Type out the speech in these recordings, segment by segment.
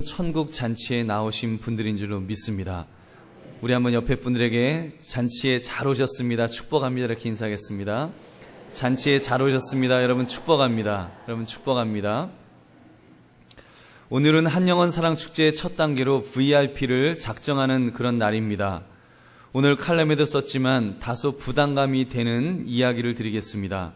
천국 잔치에 나오신 분들인 줄로 믿습니다. 우리 한번 옆에 분들에게 잔치에 잘 오셨습니다, 축복합니다 이렇게 인사하겠습니다. 잔치에 잘 오셨습니다. 여러분 축복합니다. 여러분 축복합니다. 오늘은 한영원 사랑축제의 첫 단계로 VIP를 작정하는 그런 날입니다. 오늘 칼럼에도 썼지만 다소 부담감이 되는 이야기를 드리겠습니다.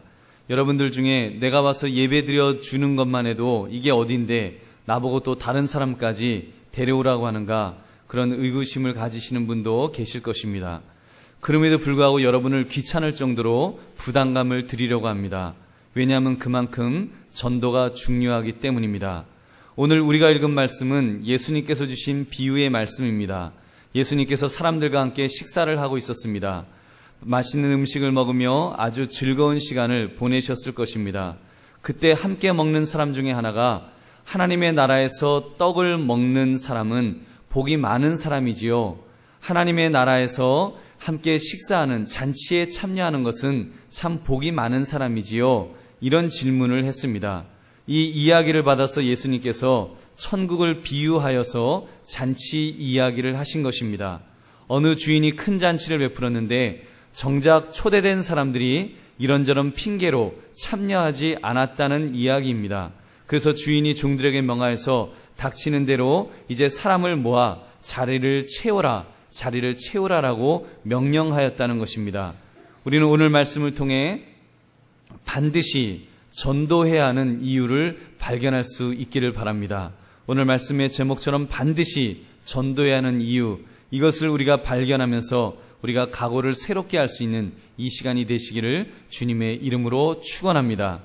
여러분들 중에 내가 와서 예배드려 주는 것만 해도 이게 어딘데 나보고 또 다른 사람까지 데려오라고 하는가, 그런 의구심을 가지시는 분도 계실 것입니다. 그럼에도 불구하고 여러분을 귀찮을 정도로 부담감을 드리려고 합니다. 왜냐하면 그만큼 전도가 중요하기 때문입니다. 오늘 우리가 읽은 말씀은 예수님께서 주신 비유의 말씀입니다. 예수님께서 사람들과 함께 식사를 하고 있었습니다. 맛있는 음식을 먹으며 아주 즐거운 시간을 보내셨을 것입니다. 그때 함께 먹는 사람 중에 하나가, 하나님의 나라에서 떡을 먹는 사람은 복이 많은 사람이지요, 하나님의 나라에서 함께 식사하는 잔치에 참여하는 것은 참 복이 많은 사람이지요, 이런 질문을 했습니다. 이 이야기를 받아서 예수님께서 천국을 비유하여서 잔치 이야기를 하신 것입니다. 어느 주인이 큰 잔치를 베풀었는데 정작 초대된 사람들이 이런저런 핑계로 참여하지 않았다는 이야기입니다. 그래서 주인이 종들에게 명하여서 닥치는 대로 이제 사람을 모아 자리를 채우라라고 명령하였다는 것입니다. 우리는 오늘 말씀을 통해 반드시 전도해야 하는 이유를 발견할 수 있기를 바랍니다. 오늘 말씀의 제목처럼 반드시 전도해야 하는 이유, 이것을 우리가 발견하면서 우리가 각오를 새롭게 할 수 있는 이 시간이 되시기를 주님의 이름으로 축원합니다.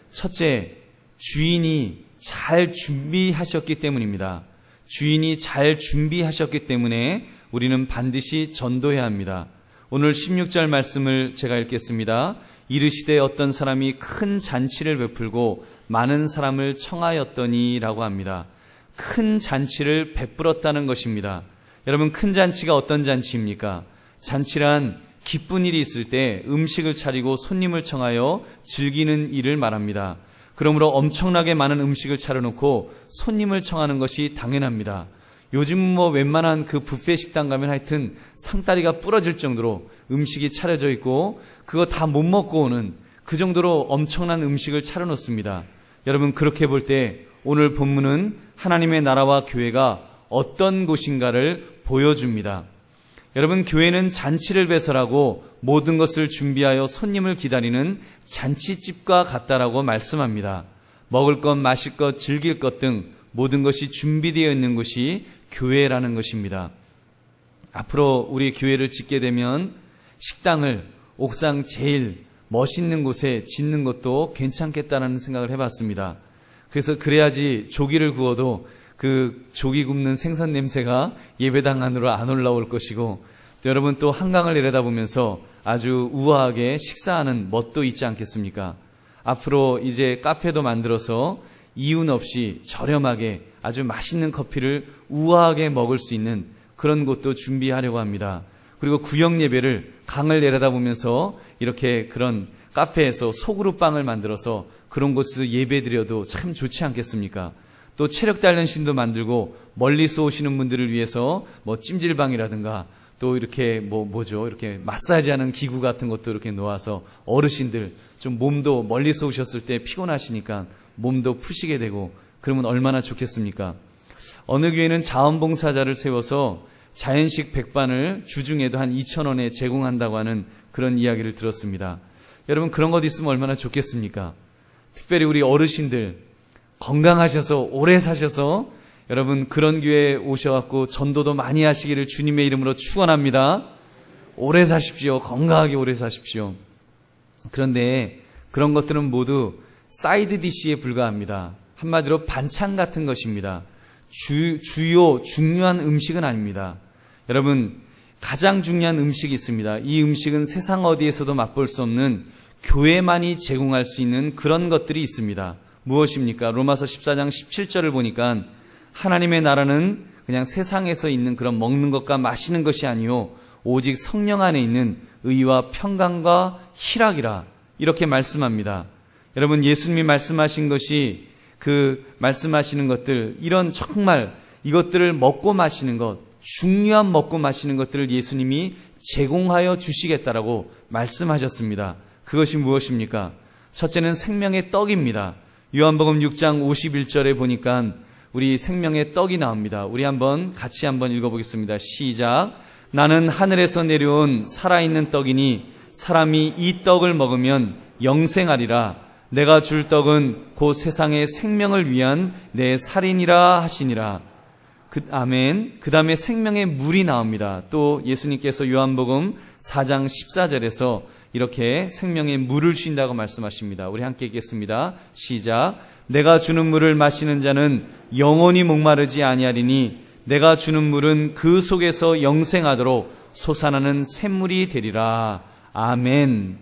첫째, 주인이 잘 준비하셨기 때문입니다. 주인이 잘 준비하셨기 때문에 우리는 반드시 전도해야 합니다. 오늘 16절 말씀을 제가 읽겠습니다. 이르시되 어떤 사람이 큰 잔치를 베풀고 많은 사람을 청하였더니 라고 합니다. 큰 잔치를 베풀었다는 것입니다. 여러분, 큰 잔치가 어떤 잔치입니까? 잔치란 기쁜 일이 있을 때 음식을 차리고 손님을 청하여 즐기는 일을 말합니다. 그러므로 엄청나게 많은 음식을 차려놓고 손님을 청하는 것이 당연합니다. 요즘 웬만한 그 뷔페 식당 가면 하여튼 상다리가 부러질 정도로 음식이 차려져 있고 그거 다 못 먹고 오는 그 정도로 엄청난 음식을 차려놓습니다. 여러분, 그렇게 볼 때 오늘 본문은 하나님의 나라와 교회가 어떤 곳인가를 보여줍니다. 여러분, 교회는 잔치를 배설하고 모든 것을 준비하여 손님을 기다리는 잔치집과 같다라고 말씀합니다. 먹을 것, 마실 것, 즐길 것 등 모든 것이 준비되어 있는 곳이 교회라는 것입니다. 앞으로 우리 교회를 짓게 되면 식당을 옥상 제일 멋있는 곳에 짓는 것도 괜찮겠다는 생각을 해봤습니다. 그래서 그래야지 조기를 구워도 그 조기 굽는 생선 냄새가 예배당 안으로 안 올라올 것이고, 또 여러분 또 한강을 내려다보면서 아주 우아하게 식사하는 멋도 있지 않겠습니까? 앞으로 이제 카페도 만들어서 이윤 없이 저렴하게 아주 맛있는 커피를 우아하게 먹을 수 있는 그런 곳도 준비하려고 합니다. 그리고 구역 예배를 강을 내려다보면서 이렇게 그런 카페에서 소그룹 빵을 만들어서 그런 곳에서 예배드려도 참 좋지 않겠습니까? 또 체력 단련신도 만들고 멀리서 오시는 분들을 위해서 찜질방이라든가 또 이렇게 이렇게 마사지하는 기구 같은 것도 이렇게 놓아서 어르신들 좀 몸도 멀리서 오셨을 때 피곤하시니까 몸도 푸시게 되고 그러면 얼마나 좋겠습니까? 어느 교회는 자원봉사자를 세워서 자연식 백반을 주중에도 한 2,000원에 제공한다고 하는 그런 이야기를 들었습니다. 여러분, 그런 것 있으면 얼마나 좋겠습니까? 특별히 우리 어르신들 건강하셔서 오래 사셔서 여러분 그런 교회에 오셔갖고 전도도 많이 하시기를 주님의 이름으로 축원합니다. 오래 사십시오. 건강하게 오래 사십시오. 그런데 그런 것들은 모두 사이드 디시에 불과합니다. 한마디로 반찬 같은 것입니다. 중요한 음식은 아닙니다. 여러분, 가장 중요한 음식이 있습니다. 이 음식은 세상 어디에서도 맛볼 수 없는 교회만이 제공할 수 있는 그런 것들이 있습니다. 무엇입니까? 로마서 14장 17절을 보니까 하나님의 나라는 그냥 세상에서 있는 그런 먹는 것과 마시는 것이 아니요 오직 성령 안에 있는 의와 평강과 희락이라, 이렇게 말씀합니다. 여러분, 예수님이 말씀하신 것이 그 말씀하시는 것들, 이런 정말 이것들을 먹고 마시는 것, 중요한 먹고 마시는 것들을 예수님이 제공하여 주시겠다라고 말씀하셨습니다. 그것이 무엇입니까? 첫째는 생명의 떡입니다. 요한복음 6장 51절에 보니까 우리 생명의 떡이 나옵니다. 우리 같이 한번 읽어보겠습니다. 시작. 나는 하늘에서 내려온 살아있는 떡이니 사람이 이 떡을 먹으면 영생하리라. 내가 줄 떡은 곧 세상의 생명을 위한 내 살이니라 하시니라. 아멘. 그 다음에 생명의 물이 나옵니다. 또 예수님께서 요한복음 4장 14절에서 이렇게 생명의 물을 주신다고 말씀하십니다. 우리 함께 읽겠습니다. 시작. 내가 주는 물을 마시는 자는 영원히 목마르지 아니하리니 내가 주는 물은 그 속에서 영생하도록 솟아나는 샘물이 되리라. 아멘.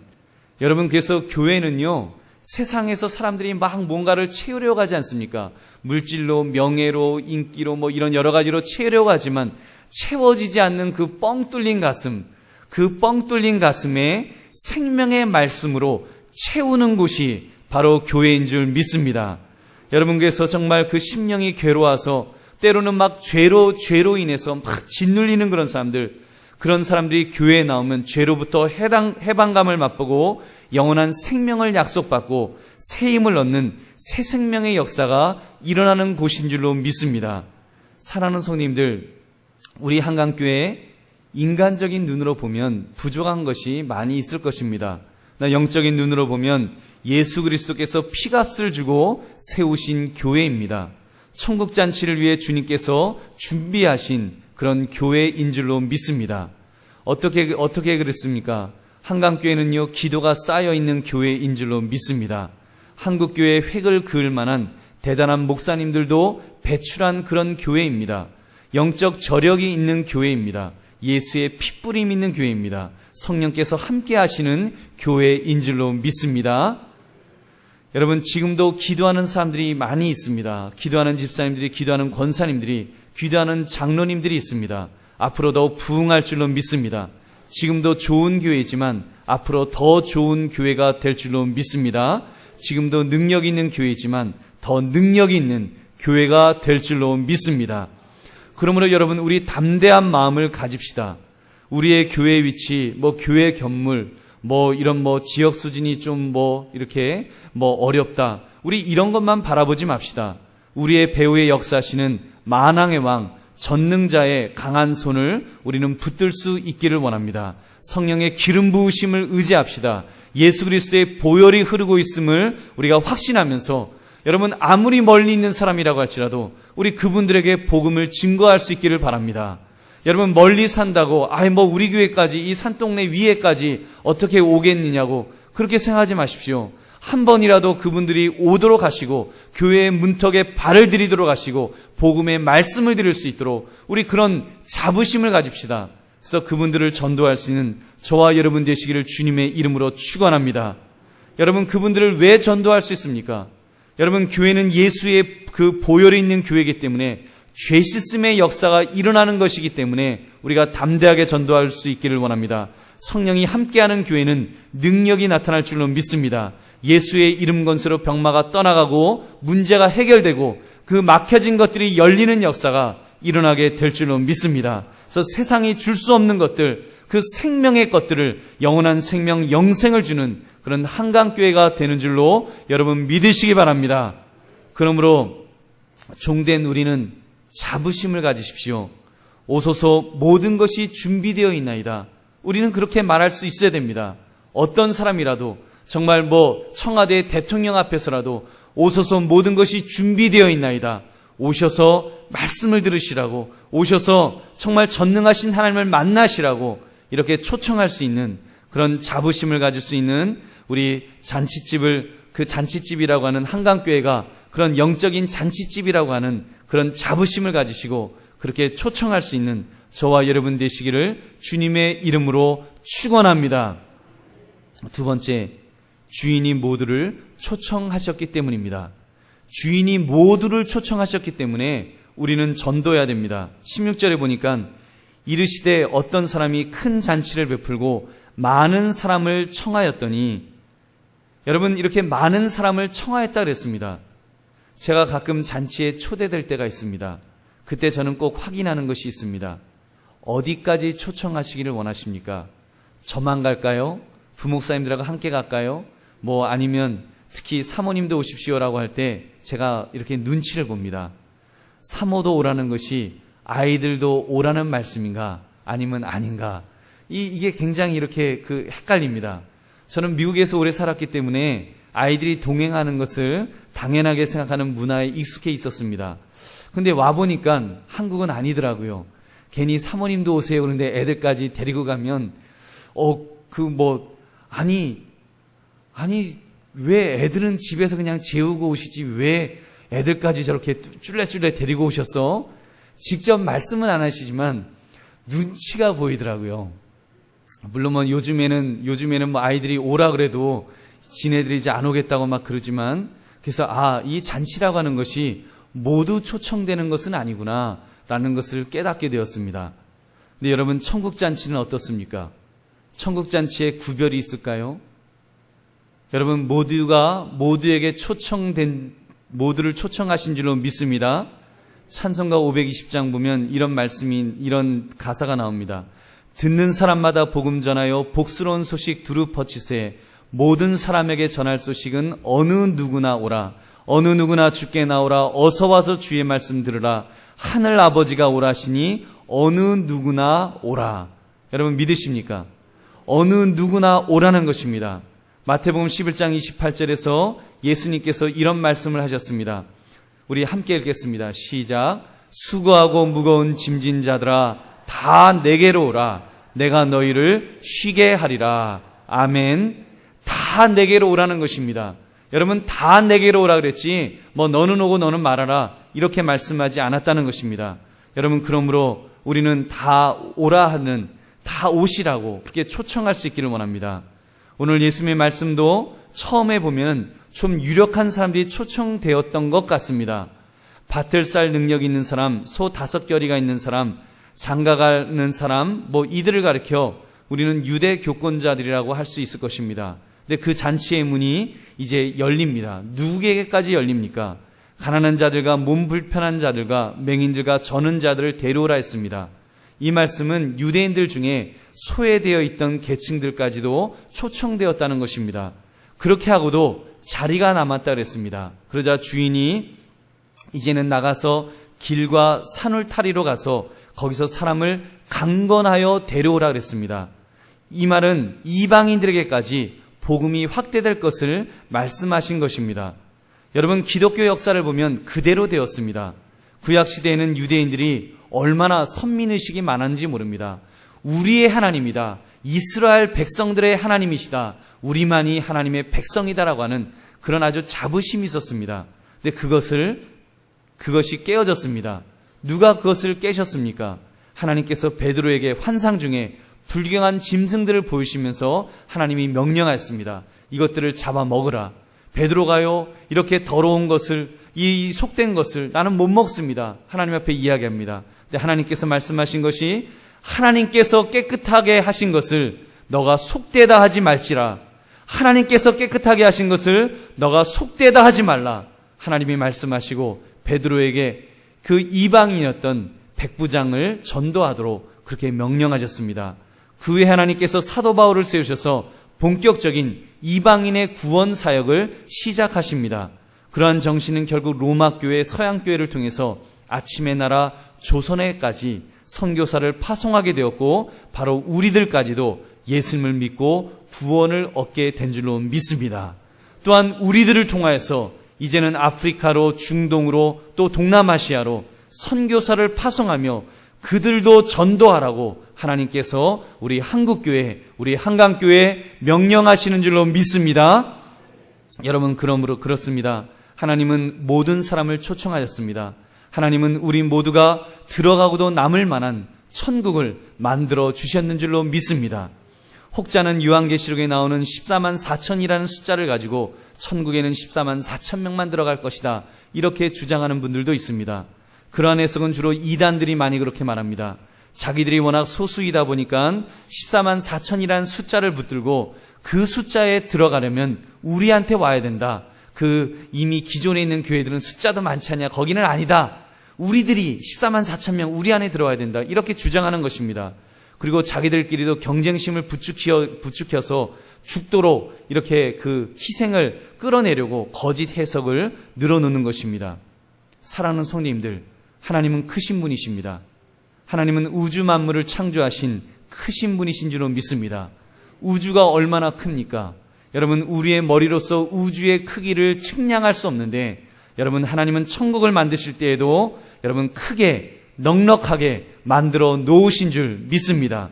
여러분, 그래서 교회는요, 세상에서 사람들이 막 뭔가를 채우려고 하지 않습니까? 물질로, 명예로, 인기로 이런 여러 가지로 채우려고 하지만 채워지지 않는 그 뻥 뚫린 가슴, 그 뻥 뚫린 가슴에 생명의 말씀으로 채우는 곳이 바로 교회인 줄 믿습니다. 여러분, 그래서 정말 그 심령이 괴로워서 때로는 막 죄로 인해서 막 짓눌리는 그런 사람들이 교회에 나오면 죄로부터 해방감을 맛보고 영원한 생명을 약속받고 새 힘을 얻는 새 생명의 역사가 일어나는 곳인 줄로 믿습니다. 사랑하는 성도님들, 우리 한강교회 인간적인 눈으로 보면 부족한 것이 많이 있을 것입니다. 영적인 눈으로 보면 예수 그리스도께서 피값을 주고 세우신 교회입니다. 천국잔치를 위해 주님께서 준비하신 그런 교회인 줄로 믿습니다. 어떻게 그랬습니까? 한강교회는요, 기도가 쌓여있는 교회인 줄로 믿습니다. 한국교회의 획을 그을 만한 대단한 목사님들도 배출한 그런 교회입니다. 영적 저력이 있는 교회입니다. 예수의 핏뿌림 있는 교회입니다. 성령께서 함께 하시는 교회인 줄로 믿습니다. 여러분, 지금도 기도하는 사람들이 많이 있습니다. 기도하는 집사님들이, 기도하는 권사님들이, 기도하는 장로님들이 있습니다. 앞으로 더 부흥할 줄로 믿습니다. 지금도 좋은 교회지만 앞으로 더 좋은 교회가 될 줄로 믿습니다. 지금도 능력 있는 교회지만 더 능력 있는 교회가 될 줄로 믿습니다. 그러므로 여러분, 우리 담대한 마음을 가집시다. 우리의 교회 위치, 교회 견물, 이런 지역 수준이 좀 이렇게 어렵다. 우리 이런 것만 바라보지 맙시다. 우리의 배후에 역사하시는 만왕의 왕, 전능자의 강한 손을 우리는 붙들 수 있기를 원합니다. 성령의 기름 부으심을 의지합시다. 예수 그리스도의 보혈이 흐르고 있음을 우리가 확신하면서 여러분, 아무리 멀리 있는 사람이라고 할지라도 우리 그분들에게 복음을 증거할 수 있기를 바랍니다. 여러분, 멀리 산다고 우리 교회까지, 이 산동네 위에까지 어떻게 오겠느냐고 그렇게 생각하지 마십시오. 한 번이라도 그분들이 오도록 하시고 교회의 문턱에 발을 들이도록 하시고 복음의 말씀을 드릴 수 있도록 우리 그런 자부심을 가집시다. 그래서 그분들을 전도할 수 있는 저와 여러분 되시기를 주님의 이름으로 축원합니다. 여러분, 그분들을 왜 전도할 수 있습니까? 여러분, 교회는 예수의 그 보혈이 있는 교회이기 때문에 죄 씻음의 역사가 일어나는 것이기 때문에 우리가 담대하게 전도할 수 있기를 원합니다. 성령이 함께하는 교회는 능력이 나타날 줄로 믿습니다. 예수의 이름 건수로 병마가 떠나가고 문제가 해결되고 그 막혀진 것들이 열리는 역사가 일어나게 될 줄로 믿습니다. 그래서 세상이 줄 수 없는 것들, 그 생명의 것들을, 영원한 생명, 영생을 주는 그런 한강교회가 되는 줄로 여러분 믿으시기 바랍니다. 그러므로 종된 우리는 자부심을 가지십시오. 오소서 모든 것이 준비되어 있나이다. 우리는 그렇게 말할 수 있어야 됩니다. 어떤 사람이라도 정말 청와대 대통령 앞에서라도 오소서 모든 것이 준비되어 있나이다. 오셔서 말씀을 들으시라고, 오셔서 정말 전능하신 하나님을 만나시라고 이렇게 초청할 수 있는 그런 자부심을 가질 수 있는 우리 잔치집이라고 하는 한강교회가 그런 영적인 잔치집이라고 하는 그런 자부심을 가지시고 그렇게 초청할 수 있는 저와 여러분 되시기를 주님의 이름으로 축원합니다. 두 번째, 주인이 모두를 초청하셨기 때문입니다. 주인이 모두를 초청하셨기 때문에 우리는 전도해야 됩니다. 16절에 보니까 이르시되 어떤 사람이 큰 잔치를 베풀고 많은 사람을 청하였더니, 여러분, 이렇게 많은 사람을 청하였다 그랬습니다. 제가 가끔 잔치에 초대될 때가 있습니다. 그때 저는 꼭 확인하는 것이 있습니다. 어디까지 초청하시기를 원하십니까? 저만 갈까요? 부목사님들하고 함께 갈까요? 아니면 특히 사모님도 오십시오라고 할 때 제가 이렇게 눈치를 봅니다. 사모도 오라는 것이 아이들도 오라는 말씀인가 아니면 아닌가? 이게 굉장히 이렇게 헷갈립니다. 저는 미국에서 오래 살았기 때문에 아이들이 동행하는 것을 당연하게 생각하는 문화에 익숙해 있었습니다. 근데 와보니까 한국은 아니더라고요. 괜히 사모님도 오세요 그런데 애들까지 데리고 가면 아니 왜 애들은 집에서 그냥 재우고 오시지 왜 애들까지 저렇게 쫄래쫄래 데리고 오셨어? 직접 말씀은 안 하시지만 눈치가 보이더라고요. 물론 요즘에는 아이들이 오라 그래도 지네들이 이제 안 오겠다고 막 그러지만, 그래서 이 잔치라고 하는 것이 모두 초청되는 것은 아니구나 라는 것을 깨닫게 되었습니다. 근데 여러분, 천국 잔치는 어떻습니까? 천국 잔치에 구별이 있을까요? 여러분, 모두에게 모두를 초청하신 줄로 믿습니다. 찬송가 520장 보면 이런 가사가 나옵니다. 듣는 사람마다 복음 전하여 복스러운 소식 두루 퍼치세. 모든 사람에게 전할 소식은 어느 누구나 오라. 어느 누구나 주께 나오라. 어서 와서 주의 말씀 들으라. 하늘 아버지가 오라시니 어느 누구나 오라. 여러분 믿으십니까? 어느 누구나 오라는 것입니다. 마태복음 11장 28절에서 예수님께서 이런 말씀을 하셨습니다. 우리 함께 읽겠습니다. 시작. 수고하고 무거운 짐진 자들아 다 내게로 오라. 내가 너희를 쉬게 하리라. 아멘. 다 내게로 오라는 것입니다. 여러분, 다 내게로 오라 그랬지 너는 오고 너는 말아라 이렇게 말씀하지 않았다는 것입니다. 여러분, 그러므로 우리는 다 오라 하는, 다 오시라고 그렇게 초청할 수 있기를 원합니다. 오늘 예수님의 말씀도 처음에 보면 좀 유력한 사람들이 초청되었던 것 같습니다. 밭을 쌀 능력 있는 사람, 소 5겨리가 있는 사람, 장가가는 사람, 이들을 가리켜 우리는 유대 교권자들이라고 할 수 있을 것입니다. 근데 그 잔치의 문이 이제 열립니다. 누구에게까지 열립니까? 가난한 자들과 몸 불편한 자들과 맹인들과 저는 자들을 데려오라 했습니다. 이 말씀은 유대인들 중에 소외되어 있던 계층들까지도 초청되었다는 것입니다. 그렇게 하고도 자리가 남았다 그랬습니다. 그러자 주인이 이제는 나가서 길과 산울타리로 가서 거기서 사람을 강건하여 데려오라 그랬습니다. 이 말은 이방인들에게까지 복음이 확대될 것을 말씀하신 것입니다. 여러분, 기독교 역사를 보면 그대로 되었습니다. 구약시대에는 유대인들이 얼마나 선민의식이 많았는지 모릅니다. 우리의 하나님이다. 이스라엘 백성들의 하나님이시다. 우리만이 하나님의 백성이다라고 하는 그런 아주 자부심이 있었습니다. 근데 그것이 깨어졌습니다. 누가 그것을 깨셨습니까? 하나님께서 베드로에게 환상 중에 불경한 짐승들을 보이시면서 하나님이 명령하였습니다. 이것들을 잡아 먹으라. 베드로가요, 이렇게 더러운 것을, 이 속된 것을 나는 못 먹습니다. 하나님 앞에 이야기합니다. 근데 하나님께서 말씀하신 것이, 하나님께서 깨끗하게 하신 것을 너가 속되다 하지 말지라. 하나님께서 깨끗하게 하신 것을 너가 속되다 하지 말라. 하나님이 말씀하시고 베드로에게 그 이방인이었던 백부장을 전도하도록 그렇게 명령하셨습니다. 그 후에 하나님께서 사도 바울을 세우셔서 본격적인 이방인의 구원 사역을 시작하십니다. 그러한 정신은 결국 로마 교회, 서양 교회를 통해서 아침의 나라 조선에까지 선교사를 파송하게 되었고, 바로 우리들까지도 예수님을 믿고 구원을 얻게 된 줄로 믿습니다. 또한 우리들을 통하여서 이제는 아프리카로, 중동으로, 또 동남아시아로 선교사를 파송하며 그들도 전도하라고 하나님께서 우리 한국교회, 우리 한강교회에 명령하시는 줄로 믿습니다. 여러분, 그러므로 그렇습니다. 하나님은 모든 사람을 초청하셨습니다. 하나님은 우리 모두가 들어가고도 남을 만한 천국을 만들어 주셨는 줄로 믿습니다. 혹자는 요한계시록에 나오는 14만 4천이라는 숫자를 가지고 천국에는 14만 4천 명만 들어갈 것이다, 이렇게 주장하는 분들도 있습니다. 그러한 해석은 주로 이단들이 많이 그렇게 말합니다. 자기들이 워낙 소수이다 보니까 14만 4천이라는 숫자를 붙들고 그 숫자에 들어가려면 우리한테 와야 된다. 이미 기존에 있는 교회들은 숫자도 많지 않냐, 거기는 아니다, 우리들이 14만 4천 명 우리 안에 들어와야 된다, 이렇게 주장하는 것입니다. 그리고 자기들끼리도 경쟁심을 부추겨서 죽도록 이렇게 희생을 끌어내려고 거짓 해석을 늘어놓는 것입니다. 사랑하는 성도님들, 하나님은 크신 분이십니다. 하나님은 우주 만물을 창조하신 크신 분이신 줄로 믿습니다. 우주가 얼마나 큽니까? 여러분, 우리의 머리로서 우주의 크기를 측량할 수 없는데, 여러분, 하나님은 천국을 만드실 때에도 여러분 크게 넉넉하게 만들어 놓으신 줄 믿습니다.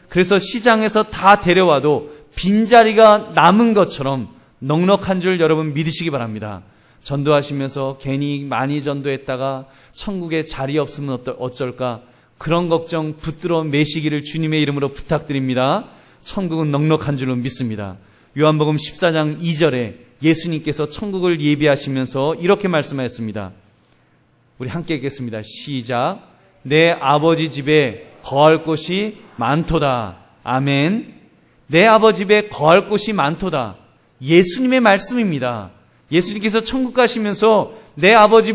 그래서 시장에서 다 데려와도 빈자리가 남은 것처럼 넉넉한 줄 여러분 믿으시기 바랍니다. 전도하시면서 괜히 많이 전도했다가 천국에 자리 없으면 어쩔까, 그런 걱정 붙들어 매시기를 주님의 이름으로 부탁드립니다. 천국은 넉넉한 줄로 믿습니다. 요한복음 14장 2절에 예수님께서 천국을 예비하시면서 이렇게 말씀하셨습니다. 우리 함께 읽겠습니다. 시작. 내 아버지 집에 거할 곳이 많도다. 아멘. 내 아버지 집에 거할 곳이 많도다. 예수님의 말씀입니다. 예수님께서 천국 가시면서 내 아버지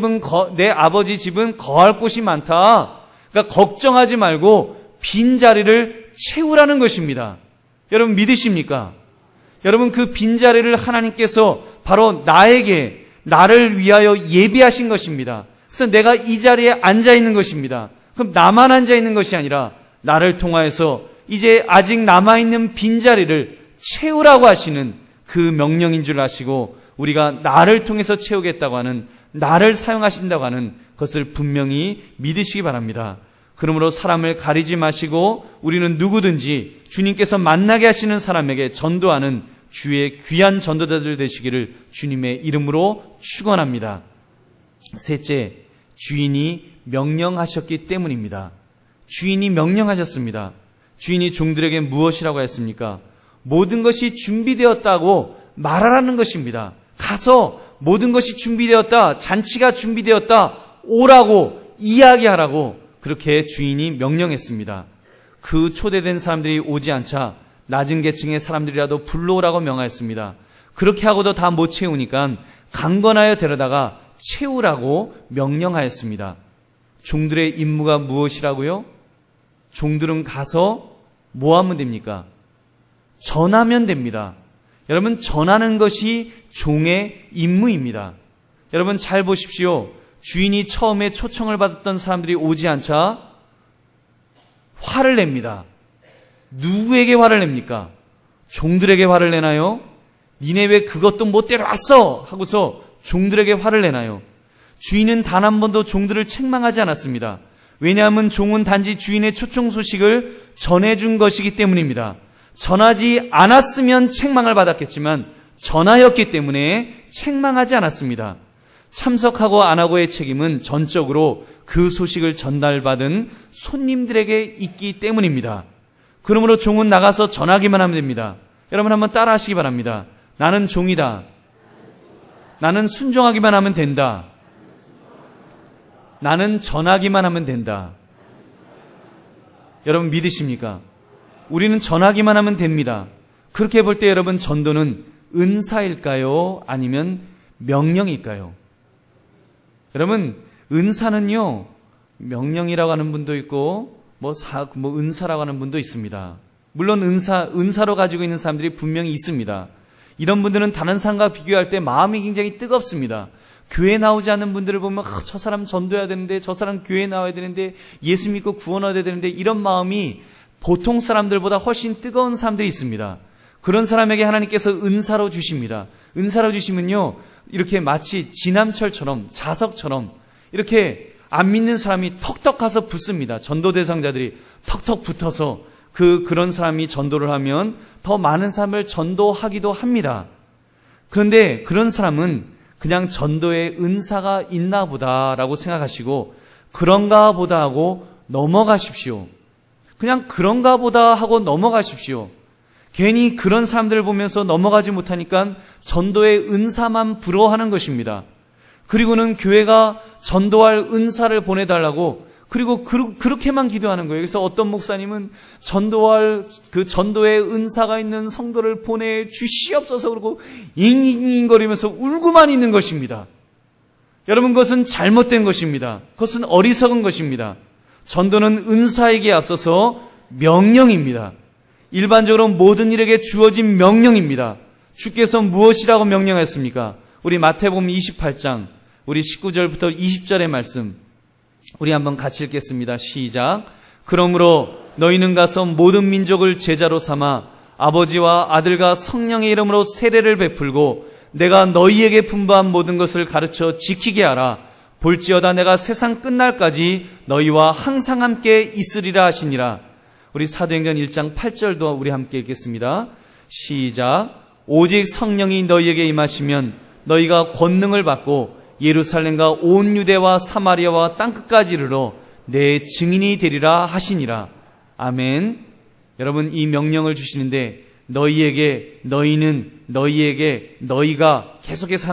집은 거할 곳이 많다. 그러니까 걱정하지 말고 빈자리를 채우라는 것입니다. 여러분 믿으십니까? 여러분, 그 빈자리를 하나님께서 바로 나를 위하여 예비하신 것입니다. 그래서 내가 이 자리에 앉아 있는 것입니다. 그럼 나만 앉아 있는 것이 아니라 나를 통하여서 이제 아직 남아있는 빈자리를 채우라고 하시는 그 명령인 줄 아시고, 우리가 나를 통해서 채우겠다고 하는, 나를 사용하신다고 하는 것을 분명히 믿으시기 바랍니다. 그러므로 사람을 가리지 마시고 우리는 누구든지 주님께서 만나게 하시는 사람에게 전도하는 주의 귀한 전도자들 되시기를 주님의 이름으로 축원합니다. 셋째, 주인이 명령하셨기 때문입니다. 주인이 명령하셨습니다. 주인이 종들에게 무엇이라고 했습니까? 모든 것이 준비되었다고 말하라는 것입니다. 가서 모든 것이 준비되었다, 잔치가 준비되었다, 오라고 이야기하라고 그렇게 주인이 명령했습니다. 그 초대된 사람들이 오지 않자 낮은 계층의 사람들이라도 불러오라고 명하였습니다. 그렇게 하고도 다 못 채우니까 강권하여 데려다가 채우라고 명령하였습니다. 종들의 임무가 무엇이라고요? 종들은 가서 뭐 하면 됩니까? 전하면 됩니다. 여러분, 전하는 것이 종의 임무입니다. 여러분 잘 보십시오. 주인이 처음에 초청을 받았던 사람들이 오지 않자 화를 냅니다. 누구에게 화를 냅니까? 종들에게 화를 내나요? 니네 왜 그것도 못 데려왔어? 하고서 종들에게 화를 내나요? 주인은 단 한 번도 종들을 책망하지 않았습니다. 왜냐하면 종은 단지 주인의 초청 소식을 전해준 것이기 때문입니다. 전하지 않았으면 책망을 받았겠지만 전하였기 때문에 책망하지 않았습니다. 참석하고 안 하고의 책임은 전적으로 그 소식을 전달받은 손님들에게 있기 때문입니다. 그러므로 종은 나가서 전하기만 하면 됩니다. 여러분 한번 따라 하시기 바랍니다. 나는 종이다. 나는 순종하기만 하면 된다. 나는 전하기만 하면 된다. 여러분 믿으십니까? 우리는 전하기만 하면 됩니다. 그렇게 볼 때 여러분, 전도는 은사일까요? 아니면 명령일까요? 여러분, 은사는요, 명령이라고 하는 분도 있고 은사라고 하는 분도 있습니다. 물론 은사로 가지고 있는 사람들이 분명히 있습니다. 이런 분들은 다른 사람과 비교할 때 마음이 굉장히 뜨겁습니다. 교회 나오지 않는 분들을 보면 저 사람 전도해야 되는데, 저 사람 교회 나와야 되는데, 예수 믿고 구원 얻어야 되는데, 이런 마음이 보통 사람들보다 훨씬 뜨거운 사람들이 있습니다. 그런 사람에게 하나님께서 은사로 주십니다. 은사로 주시면요, 이렇게 마치 지남철처럼, 자석처럼 이렇게 안 믿는 사람이 턱턱 가서 붙습니다. 전도 대상자들이 턱턱 붙어서 그런 사람이 전도를 하면 더 많은 사람을 전도하기도 합니다. 그런데 그런 사람은 그냥 전도에 은사가 있나 보다라고 생각하시고 그런가 보다 하고 넘어가십시오. 그냥 그런가 보다 하고 넘어가십시오. 괜히 그런 사람들을 보면서 넘어가지 못하니까 전도의 은사만 부러워하는 것입니다. 그리고는 교회가 전도할 은사를 보내달라고, 그리고 그렇게만 기도하는 거예요. 그래서 어떤 목사님은 전도할 그 전도의 은사가 있는 성도를 보내주시옵소서 그러고 잉잉잉거리면서 울고만 있는 것입니다. 여러분, 그것은 잘못된 것입니다. 그것은 어리석은 것입니다. 전도는 은사에게 앞서서 명령입니다. 일반적으로 모든 일에게 주어진 명령입니다. 주께서 무엇이라고 명령했습니까? 우리 마태복음 28장 우리 19절부터 20절의 말씀 우리 한번 같이 읽겠습니다. 시작. 그러므로 너희는 가서 모든 민족을 제자로 삼아 아버지와 아들과 성령의 이름으로 세례를 베풀고 내가 너희에게 분부한 모든 것을 가르쳐 지키게 하라. 볼지어다 내가 세상 끝날까지 너희와 항상 함께 있으리라 하시니라. 우리 사도행전 1장 8절도 우리 함께 읽겠습니다. 시작. 오직 성령이 너희에게 임하시면 너희가 권능을 받고 예루살렘과 온 유대와 사마리아와 땅끝까지 이르러 내 증인이 되리라 하시니라. 아멘. 여러분, 이 명령을 주시는데 너희에게, 너희는, 너희에게, 너희가 계속해서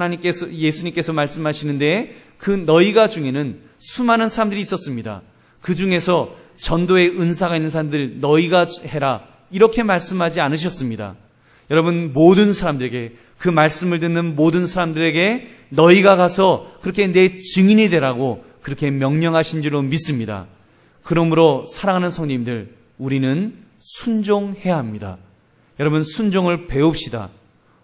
예수님께서 말씀하시는데 그 너희가 중에는 수많은 사람들이 있었습니다. 그 중에서 전도의 은사가 있는 사람들 너희가 해라 이렇게 말씀하지 않으셨습니다. 여러분, 모든 사람들에게, 그 말씀을 듣는 모든 사람들에게 너희가 가서 그렇게 내 증인이 되라고 그렇게 명령하신 줄로 믿습니다. 그러므로 사랑하는 성도님들, 우리는 순종해야 합니다. 여러분, 순종을 배웁시다.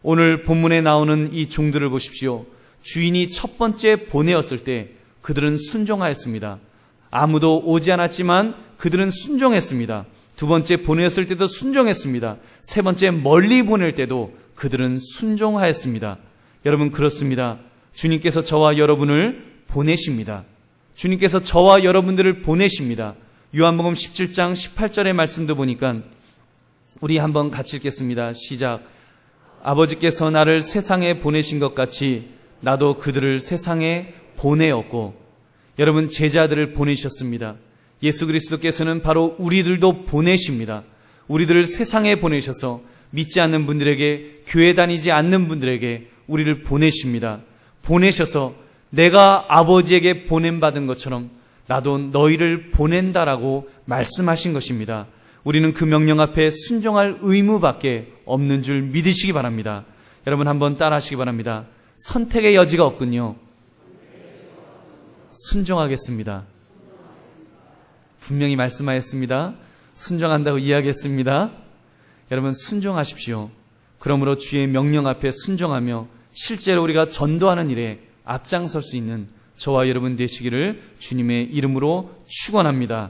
오늘 본문에 나오는 이 종들을 보십시오. 주인이 첫 번째 보내었을 때 그들은 순종하였습니다. 아무도 오지 않았지만 그들은 순종했습니다. 두 번째 보냈을 때도 순종했습니다. 세 번째 멀리 보낼 때도 그들은 순종하였습니다. 여러분, 그렇습니다. 주님께서 저와 여러분을 보내십니다. 주님께서 저와 여러분들을 보내십니다. 요한복음 17장 18절의 말씀도 보니까 우리 한번 같이 읽겠습니다. 시작. 아버지께서 나를 세상에 보내신 것 같이 나도 그들을 세상에 보내었고. 여러분, 제자들을 보내셨습니다. 예수 그리스도께서는 바로 우리들도 보내십니다. 우리들을 세상에 보내셔서 믿지 않는 분들에게, 교회 다니지 않는 분들에게 우리를 보내십니다. 보내셔서 내가 아버지에게 보냄받은 것처럼 나도 너희를 보낸다라고 말씀하신 것입니다. 우리는 그 명령 앞에 순종할 의무밖에 없는 줄 믿으시기 바랍니다. 여러분, 한번 따라하시기 바랍니다. 선택의 여지가 없군요. 순종하겠습니다. 분명히 말씀하였습니다. 순종한다고 이야기했습니다. 여러분, 순종하십시오. 그러므로 주의 명령 앞에 순종하며 실제로 우리가 전도하는 일에 앞장설 수 있는 저와 여러분 되시기를 주님의 이름으로 축원합니다.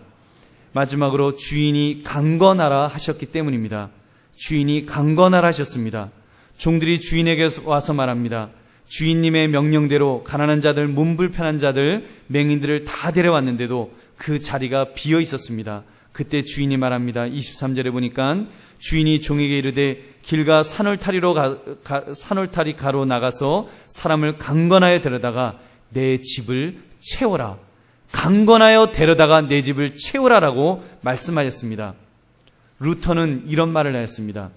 마지막으로 주인이 강건하라 하셨기 때문입니다. 주인이 강건하라 하셨습니다. 종들이 주인에게 와서 말합니다. 주인님의 명령대로 가난한 자들, 몸 불편한 자들, 맹인들을 다 데려왔는데도 그 자리가 비어 있었습니다. 그때 주인이 말합니다. 23절에 보니까 주인이 종에게 이르되 길가 산울타리 가로 나가서 사람을 강건하여 데려다가 내 집을 채워라. 강건하여 데려다가 내 집을 채우라라고 말씀하셨습니다. 루터는 이런 말을 하였습니다.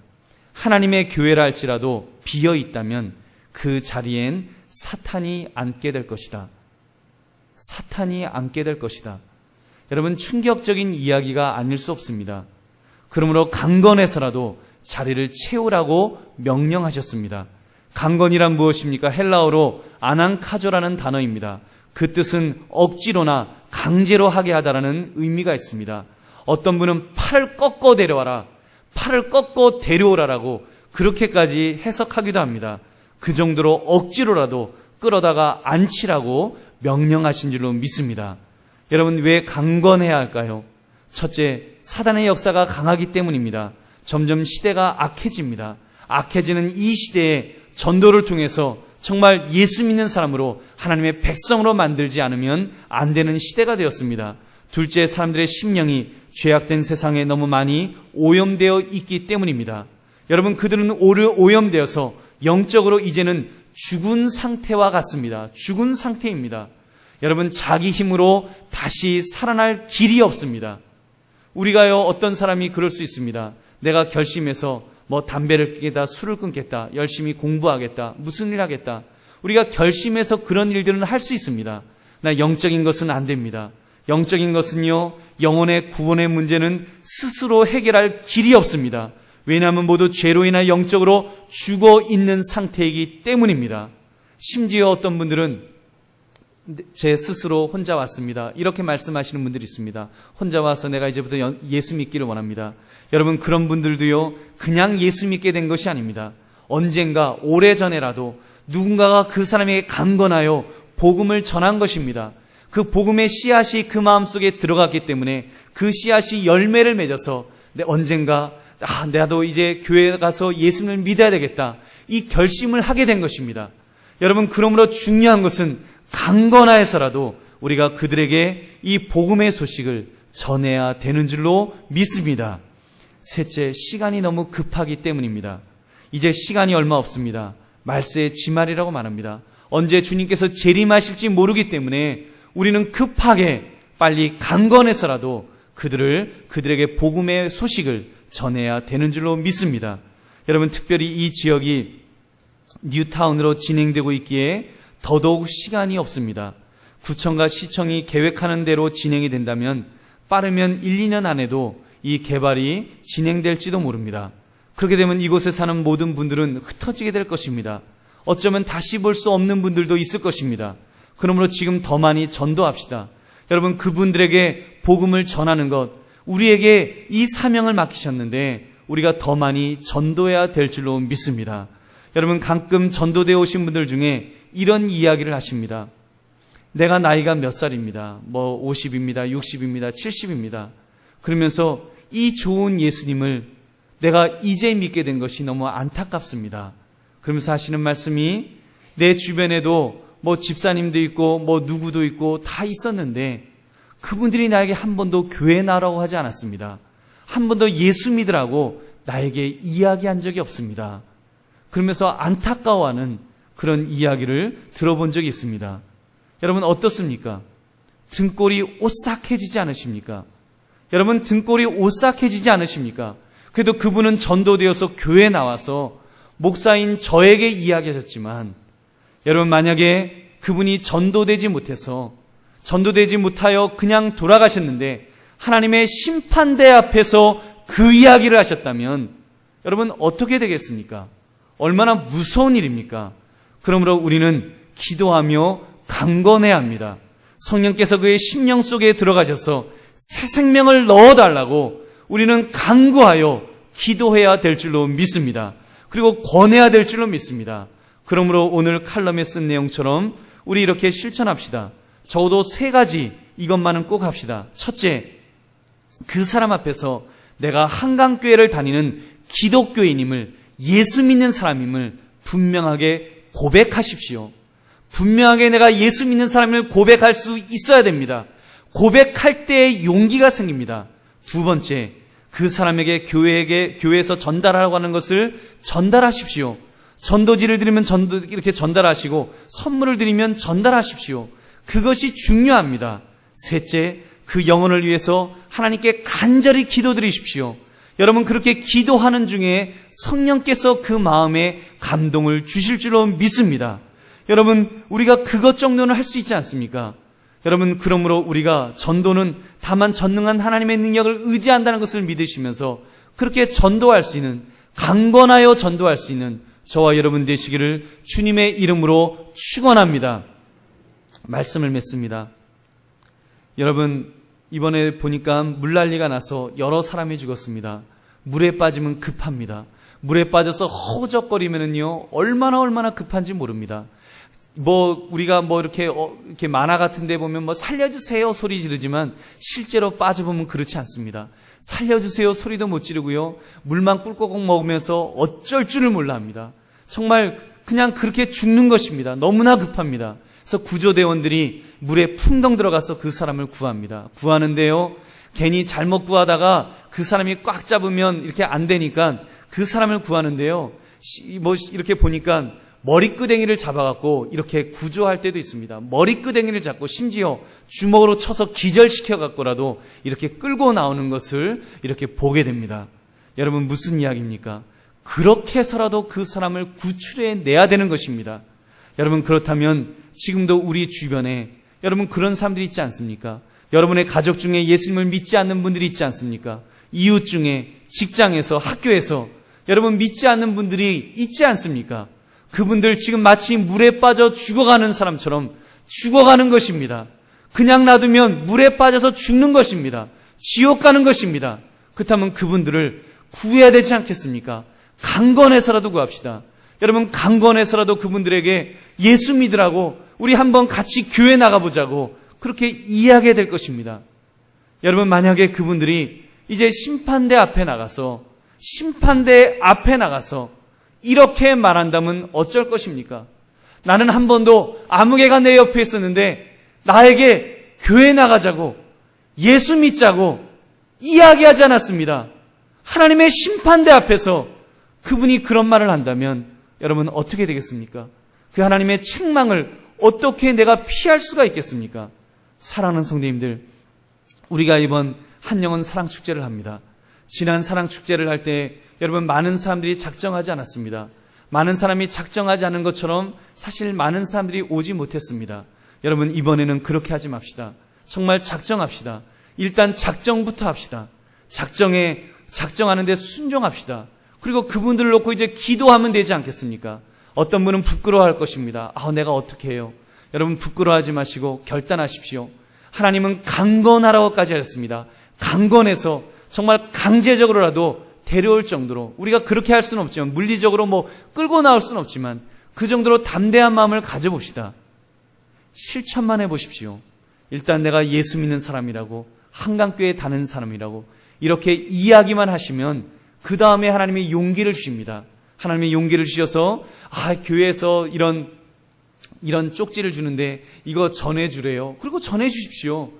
하나님의 교회라 할지라도 비어 있다면 그 자리엔 사탄이 앉게 될 것이다. 사탄이 앉게 될 것이다. 여러분, 충격적인 이야기가 아닐 수 없습니다. 그러므로 강건해서라도 자리를 채우라고 명령하셨습니다. 강건이란 무엇입니까? 헬라어로 아난카조라는 단어입니다. 그 뜻은 억지로나 강제로 하게 하다라는 의미가 있습니다. 어떤 분은 팔을 꺾어 데려와라, 팔을 꺾어 데려오라라고 그렇게까지 해석하기도 합니다. 그 정도로 억지로라도 끌어다가 앉히라고 명령하신 줄로 믿습니다. 여러분, 왜 강건해야 할까요? 첫째, 사단의 역사가 강하기 때문입니다. 점점 시대가 악해집니다. 악해지는 이 시대에 전도를 통해서 정말 예수 믿는 사람으로 하나님의 백성으로 만들지 않으면 안 되는 시대가 되었습니다. 둘째, 사람들의 심령이 죄악된 세상에 너무 많이 오염되어 있기 때문입니다. 여러분, 그들은 오염되어서 영적으로 이제는 죽은 상태와 같습니다. 죽은 상태입니다. 여러분, 자기 힘으로 다시 살아날 길이 없습니다. 우리가요, 어떤 사람이 그럴 수 있습니다. 내가 결심해서 담배를 끊겠다, 술을 끊겠다, 열심히 공부하겠다, 무슨 일 하겠다. 우리가 결심해서 그런 일들은 할 수 있습니다. 나 영적인 것은 안 됩니다. 영적인 것은요, 영혼의 구원의 문제는 스스로 해결할 길이 없습니다. 왜냐하면 모두 죄로 인하 영적으로 죽어 있는 상태이기 때문입니다. 심지어 어떤 분들은 제 스스로 혼자 왔습니다, 이렇게 말씀하시는 분들이 있습니다. 혼자 와서 내가 이제부터 예수 믿기를 원합니다. 여러분, 그런 분들도요, 그냥 예수 믿게 된 것이 아닙니다. 언젠가 오래전에라도 누군가가 그 사람에게 강건하여 복음을 전한 것입니다. 그 복음의 씨앗이 그 마음속에 들어갔기 때문에 그 씨앗이 열매를 맺어서 언젠가 나도 이제 교회에 가서 예수님을 믿어야 되겠다, 이 결심을 하게 된 것입니다. 여러분, 그러므로 중요한 것은 강건하여서라도 우리가 그들에게 이 복음의 소식을 전해야 되는 줄로 믿습니다. 셋째, 시간이 너무 급하기 때문입니다. 이제 시간이 얼마 없습니다. 말세의 지말이라고 말합니다. 언제 주님께서 재림하실지 모르기 때문에 우리는 급하게 빨리 강건해서라도 그들에게 복음의 소식을 전해야 되는 줄로 믿습니다. 여러분, 특별히 이 지역이 뉴타운으로 진행되고 있기에 더더욱 시간이 없습니다. 구청과 시청이 계획하는 대로 진행이 된다면 빠르면 1, 2년 안에도 이 개발이 진행될지도 모릅니다. 그렇게 되면 이곳에 사는 모든 분들은 흩어지게 될 것입니다. 어쩌면 다시 볼 수 없는 분들도 있을 것입니다. 그러므로 지금 더 많이 전도합시다. 여러분, 그분들에게 복음을 전하는 것, 우리에게 이 사명을 맡기셨는데 우리가 더 많이 전도해야 될 줄로 믿습니다. 여러분, 가끔 전도되어 오신 분들 중에 이런 이야기를 하십니다. 내가 나이가 몇 살입니다. 50입니다. 60입니다. 70입니다. 그러면서 이 좋은 예수님을 내가 이제 믿게 된 것이 너무 안타깝습니다. 그러면서 하시는 말씀이, 내 주변에도 집사님도 있고 누구도 있고 다 있었는데 그분들이 나에게 한 번도 교회 나라고 하지 않았습니다. 한 번도 예수 믿으라고 나에게 이야기한 적이 없습니다. 그러면서 안타까워하는 그런 이야기를 들어본 적이 있습니다. 여러분, 어떻습니까? 등골이 오싹해지지 않으십니까? 여러분, 등골이 오싹해지지 않으십니까? 그래도 그분은 전도되어서 교회에 나와서 목사인 저에게 이야기하셨지만, 여러분, 만약에 그분이 전도되지 못하여 그냥 돌아가셨는데 하나님의 심판대 앞에서 그 이야기를 하셨다면 여러분, 어떻게 되겠습니까? 얼마나 무서운 일입니까? 그러므로 우리는 기도하며 강건해야 합니다. 성령께서 그의 심령 속에 들어가셔서 새 생명을 넣어달라고 우리는 간구하여 기도해야 될 줄로 믿습니다. 그리고 권해야 될 줄로 믿습니다. 그러므로 오늘 칼럼에 쓴 내용처럼 우리 이렇게 실천합시다. 적어도 3가지 이것만은 꼭 합시다. 첫째, 그 사람 앞에서 내가 한강교회를 다니는 기독교인임을, 예수 믿는 사람임을 분명하게 고백하십시오. 분명하게 내가 예수 믿는 사람을 고백할 수 있어야 됩니다. 고백할 때 용기가 생깁니다. 두 번째, 그 사람에게 교회에서 전달하라고 하는 것을 전달하십시오. 전도지를 드리면 이렇게 전달하시고 선물을 드리면 전달하십시오. 그것이 중요합니다. 셋째, 그 영혼을 위해서 하나님께 간절히 기도드리십시오. 여러분, 그렇게 기도하는 중에 성령께서 그 마음에 감동을 주실 줄로 믿습니다. 여러분, 우리가 그것 정도는 할 수 있지 않습니까? 여러분, 그러므로 우리가 전도는 다만 전능한 하나님의 능력을 의지한다는 것을 믿으시면서 그렇게 전도할 수 있는, 강건하여 전도할 수 있는 저와 여러분 되시기를 주님의 이름으로 축원합니다. 말씀을 맺습니다. 여러분, 이번에 보니까 물난리가 나서 여러 사람이 죽었습니다. 물에 빠지면 급합니다. 물에 빠져서 허우적거리면은요, 얼마나 급한지 모릅니다. 우리가 이렇게 만화 같은 데 보면 살려주세요 소리 지르지만 실제로 빠져보면 그렇지 않습니다. 살려주세요 소리도 못 지르고요, 물만 꿀꺽 먹으면서 어쩔 줄을 몰라 합니다. 정말 그냥 그렇게 죽는 것입니다. 너무나 급합니다. 그래서 구조대원들이 물에 풍덩 들어가서 그 사람을 구합니다. 구하는데요, 괜히 잘못 구하다가 그 사람이 꽉 잡으면 이렇게 안 되니까 그 사람을 구하는데요, 이렇게 보니까 머리끄댕이를 잡아갖고 이렇게 구조할 때도 있습니다. 머리끄댕이를 잡고 심지어 주먹으로 쳐서 기절시켜갖고라도 이렇게 끌고 나오는 것을 이렇게 보게 됩니다. 여러분, 무슨 이야기입니까? 그렇게 해서라도 그 사람을 구출해내야 되는 것입니다. 여러분, 그렇다면 지금도 우리 주변에 여러분 그런 사람들이 있지 않습니까? 여러분의 가족 중에 예수님을 믿지 않는 분들이 있지 않습니까? 이웃 중에, 직장에서, 학교에서 여러분 믿지 않는 분들이 있지 않습니까? 그분들 지금 마치 물에 빠져 죽어가는 사람처럼 죽어가는 것입니다. 그냥 놔두면 물에 빠져서 죽는 것입니다. 지옥 가는 것입니다. 그렇다면 그분들을 구해야 되지 않겠습니까? 강건해서라도 구합시다. 여러분, 강건해서라도 그분들에게 예수 믿으라고 우리 한번 같이 교회 나가보자고 그렇게 이야기해야 될 것입니다. 여러분, 만약에 그분들이 이제 심판대 앞에 나가서 이렇게 말한다면 어쩔 것입니까? 나는 한 번도 아무개가 내 옆에 있었는데 나에게 교회 나가자고 예수 믿자고 이야기하지 않았습니다. 하나님의 심판대 앞에서 그분이 그런 말을 한다면 여러분 어떻게 되겠습니까? 그 하나님의 책망을 어떻게 내가 피할 수가 있겠습니까? 사랑하는 성도님들, 우리가 이번 한영원 사랑축제를 합니다. 지난 사랑축제를 할 때 여러분 많은 사람들이 작정하지 않았습니다. 많은 사람이 작정하지 않은 것처럼 사실 많은 사람들이 오지 못했습니다. 여러분, 이번에는 그렇게 하지 맙시다. 정말 작정합시다. 일단 작정부터 합시다. 작정하는데 순종합시다. 그리고 그분들을 놓고 이제 기도하면 되지 않겠습니까? 어떤 분은 부끄러워할 것입니다. 내가 어떻게 해요? 여러분, 부끄러워하지 마시고 결단하십시오. 하나님은 강건하라고까지 하셨습니다. 강건해서 정말 강제적으로라도 데려올 정도로, 우리가 그렇게 할 수는 없지만, 물리적으로 끌고 나올 수는 없지만 그 정도로 담대한 마음을 가져봅시다. 실천만 해보십시오. 일단 내가 예수 믿는 사람이라고, 한강교회에 다니는 사람이라고 이렇게 이야기만 하시면 그 다음에 하나님이 용기를 주십니다. 하나님이 용기를 주셔서 교회에서 이런 쪽지를 주는데 이거 전해주래요. 그리고 전해주십시오.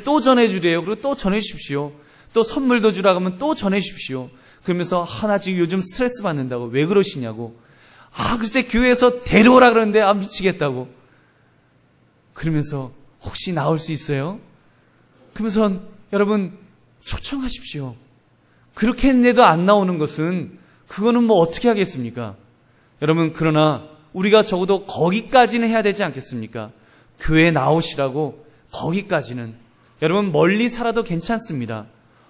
또 전해주래요. 그리고 또 전해주십시오. 또 선물도 주라고 하면 또 전해주십시오. 그러면서 나 지금 요즘 스트레스 받는다고. 왜 그러시냐고. 글쎄 교회에서 데려오라 그러는데 미치겠다고. 그러면서 혹시 나올 수 있어요? 그러면서 여러분 초청하십시오. 그렇게 했는데도 안 나오는 것은 그거는 어떻게 하겠습니까? 여러분, 그러나 우리가 적어도 거기까지는 해야 되지 않겠습니까? 교회에 나오시라고 거기까지는. 여러분, 멀리 살아도 괜찮습니다.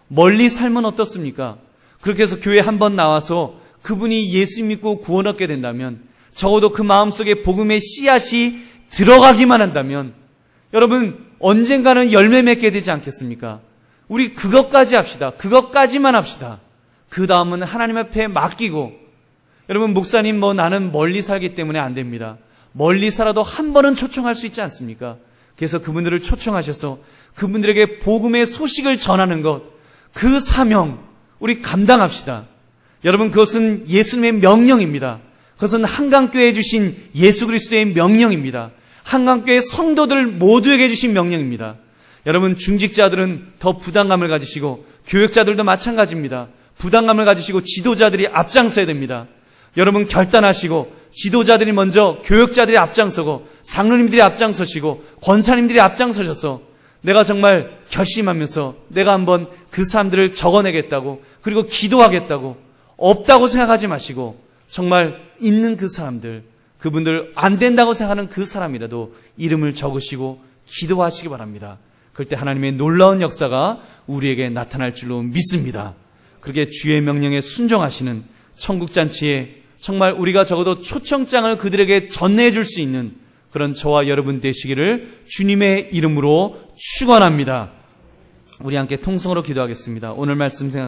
멀리 살면 어떻습니까? 그렇게 해서 교회 한번 나와서 그분이 예수 믿고 구원 얻게 된다면, 적어도 그 마음속에 복음의 씨앗이 들어가기만 한다면 여러분 언젠가는 열매 맺게 되지 않겠습니까? 우리 그것까지 합시다. 그것까지만 합시다. 그 다음은 하나님 앞에 맡기고. 여러분, 목사님 나는 멀리 살기 때문에 안 됩니다. 멀리 살아도 한 번은 초청할 수 있지 않습니까? 그래서 그분들을 초청하셔서 그분들에게 복음의 소식을 전하는 것, 그 사명 우리 감당합시다. 여러분, 그것은 예수님의 명령입니다. 그것은 한강교회에 주신 예수 그리스도의 명령입니다. 한강교회 성도들 모두에게 주신 명령입니다. 여러분, 중직자들은 더 부담감을 가지시고 교육자들도 마찬가지입니다. 부담감을 가지시고 지도자들이 앞장서야 됩니다. 여러분, 결단하시고 지도자들이 먼저, 교육자들이 앞장서고 장로님들이 앞장서시고 권사님들이 앞장서셔서 내가 정말 결심하면서 내가 한번 그 사람들을 적어내겠다고, 그리고 기도하겠다고, 없다고 생각하지 마시고 정말 있는 그 사람들, 그분들 안 된다고 생각하는 그 사람이라도 이름을 적으시고 기도하시기 바랍니다. 그럴 때 하나님의 놀라운 역사가 우리에게 나타날 줄로 믿습니다. 그렇게 주의 명령에 순종하시는 천국잔치에 정말 우리가 적어도 초청장을 그들에게 전해줄 수 있는 그런 저와 여러분 되시기를 주님의 이름으로 축원합니다. 우리 함께 통성으로 기도하겠습니다. 오늘 말씀 생각